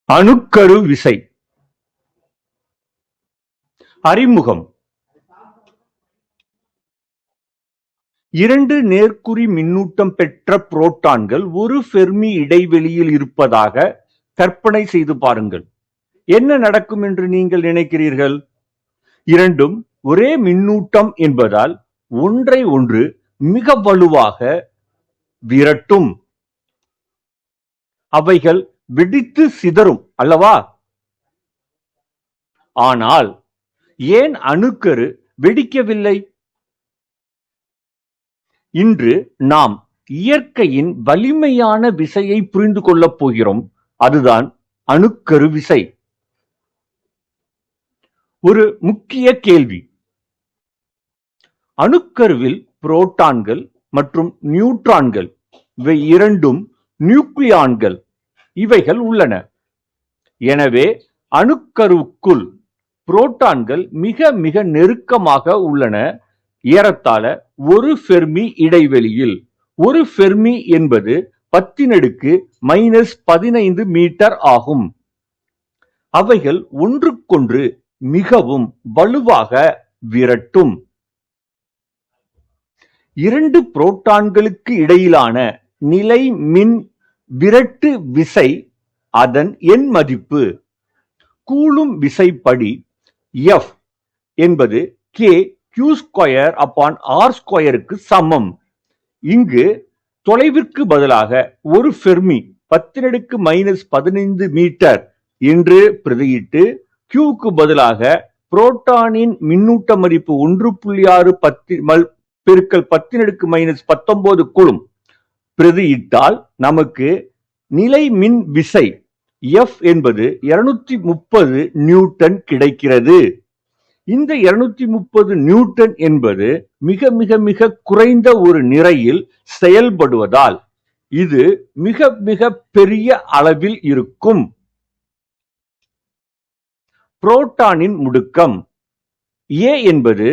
அணுக்கரு விசை. அறிமுகம். இரண்டு நேர்க்குறி மின்னூட்டம் பெற்ற புரோட்டான்கள் ஒரு ஃபெர்மி இடைவெளியில் இருப்பதாக கற்பனை செய்து பாருங்கள். என்ன நடக்கும் என்று நீங்கள் நினைக்கிறீர்கள்? இரண்டும் ஒரே மின்னூட்டம் என்பதால் ஒன்றை ஒன்று மிக வலுவாக விரட்டும். அவைகள் வெடித்து சிதறும் அல்லவா? ஆனால் ஏன் அணுக்கரு வெடிக்கவில்லை? இன்று நாம் இயற்கையின் வலிமையான விசையை புரிந்து கொள்ளப் போகிறோம். அதுதான் அணுக்கரு விசை. ஒரு முக்கிய கேள்வி. அணுக்கருவில் புரோட்டான்கள் மற்றும் நியூட்ரான்கள் இவை இரண்டும் நியூக்ளியான்கள் இவைகள் உள்ளன. எனவே அணுக்கருவுக்குள் புரோட்டான்கள் மிக மிக நெருக்கமாக உள்ளன. ஏறத்தாழ ஒரு ஃபெர்மி இடைவெளியில். ஒரு ஃபெர்மி என்பது 10⁻⁻15 மீட்டர் ஆகும். அவைகள் ஒன்றுக்கொன்று மிகவும் வலுவாக விரட்டும். இரண்டு புரோட்டான்களுக்கு இடையிலான நிலை மின் விரட்டு விசை அதன் எண் மதிப்பு. கூலும் விசைப்படி F என்பது kq²/r²க்கு சமம். இங்கு தொலைவிற்கு பதிலாக ஒரு ஃபெர்மி 10⁻⁻15 மீட்டர் என்று பிரதியிட்டு Qக்கு பதிலாக புரோட்டானின் மின்னூட்ட மதிப்பு 1.6 பெருக்கல் 10⁻⁻19 கூலும் பிரதியிட்டால் நமக்கு நிலை மின் விசை F என்பது 230 நியூட்டன் கிடைக்கிறது. இந்த 230 நியூட்டன் என்பது மிக மிக மிக குறைந்த ஒரு நிறையில் செயல்படுவதால் இது மிக மிக பெரிய அளவில் இருக்கும். புரோட்டானின் முடுக்கம் A என்பது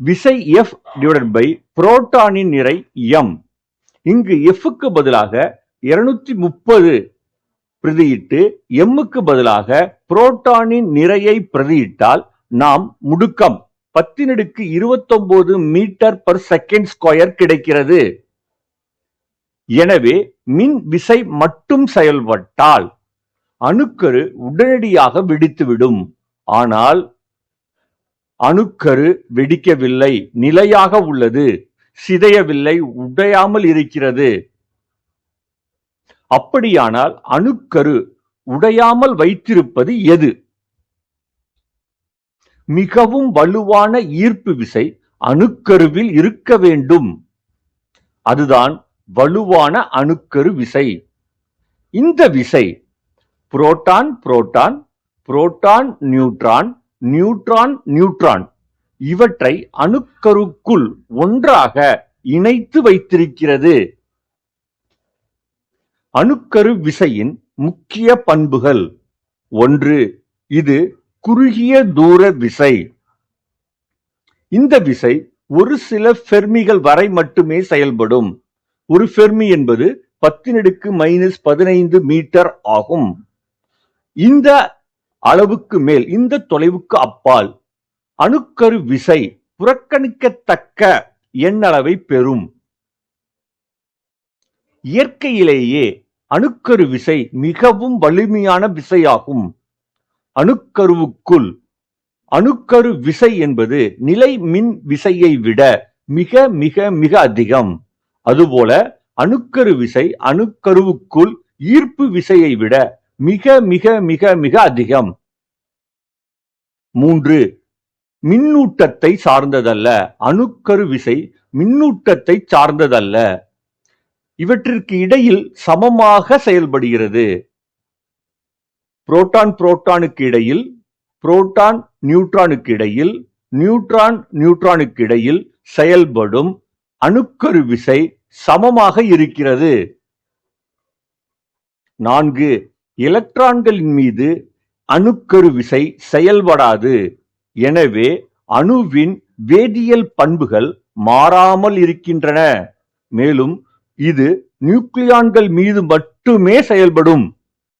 விசை F புரோட்டானின் நிறை m. இங்கு Fக்கு பதிலாக 230 பிரதியிட்டு mக்கு பதிலாக புரோட்டானின் நிறையை பிரதியிட்டால் நாம் முடுக்கம் 10⁻29 மீட்டர் பர் செகண்ட் ஸ்கொயர் கிடைக்கிறது. எனவே மின் விசை மட்டும் செயல்பட்டால் அணுக்கரு உடனடியாக வெடித்துவிடும். ஆனால் அணுக்கரு வெடிக்கவில்லை, நிலையாக உள்ளது, சிதையவில்லை, உடையாமல் இருக்கிறது. அப்படியானால் அணுக்கரு உடையாமல் வைத்திருப்பது எது? மிகவும் வலுவான ஈர்ப்பு விசை அணுக்கருவில் இருக்க வேண்டும். அதுதான் வலுவான அணுக்கரு விசை. இந்த விசை proton proton, proton neutron, neutron neutron இவற்றை அணுக்கருக்குள் ஒன்றாக இணைத்து வைத்திருக்கிறது. அணுக்கரு விசையின் முக்கிய பண்புகள். 1. இது குறுகிய தூர விசை. இந்த விசை ஒரு சில ஃபெர்மிகள் வரை மட்டுமே செயல்படும். ஒரு ஃபெர்மி என்பது 10⁻⁻15 மீட்டர் ஆகும். இந்த அளவுக்கு மேல், இந்த தொலைவுக்கு அப்பால் அணுக்கரு விசை புறக்கணிக்கத்தக்க எண்ணளவை பெறும். இயற்கையிலேயே அணுக்கரு விசை மிகவும் வலிமையான விசையாகும். அணுக்கருவுக்குள் அணுக்கரு விசை என்பது நிலை மின் விசையை விட மிக மிக மிக அதிகம். அதுபோல அணுக்கரு விசை அணுக்கருவுக்குள் ஈர்ப்பு விசையை விட மிக மிக மிக மிக அதிகம். 3. மின்னூட்டத்தை சார்ந்ததல்ல. அணுக்கரு விசை மின்னூட்டத்தை சார்ந்ததல்ல. இவற்றிற்கு இடையில் சமமாக செயல்படுகிறது. புரோட்டான் புரோட்டானுக்கு இடையில், புரோட்டான் நியூட்ரானுக்கு இடையில், நியூட்ரான் நியூட்ரானுக்கு இடையில் செயல்படும் அணுக்கரு விசை சமமாக இருக்கிறது. 4. எலக்ட்ரான்களின் மீது அணுக்கரு விசை செயல்படாது. எனவே அணுவின் வேதியியல் பண்புகள் மாறாமல் இருக்கின்றன. மேலும் இது நியூக்ளியான்கள் மீது மட்டுமே செயல்படும்.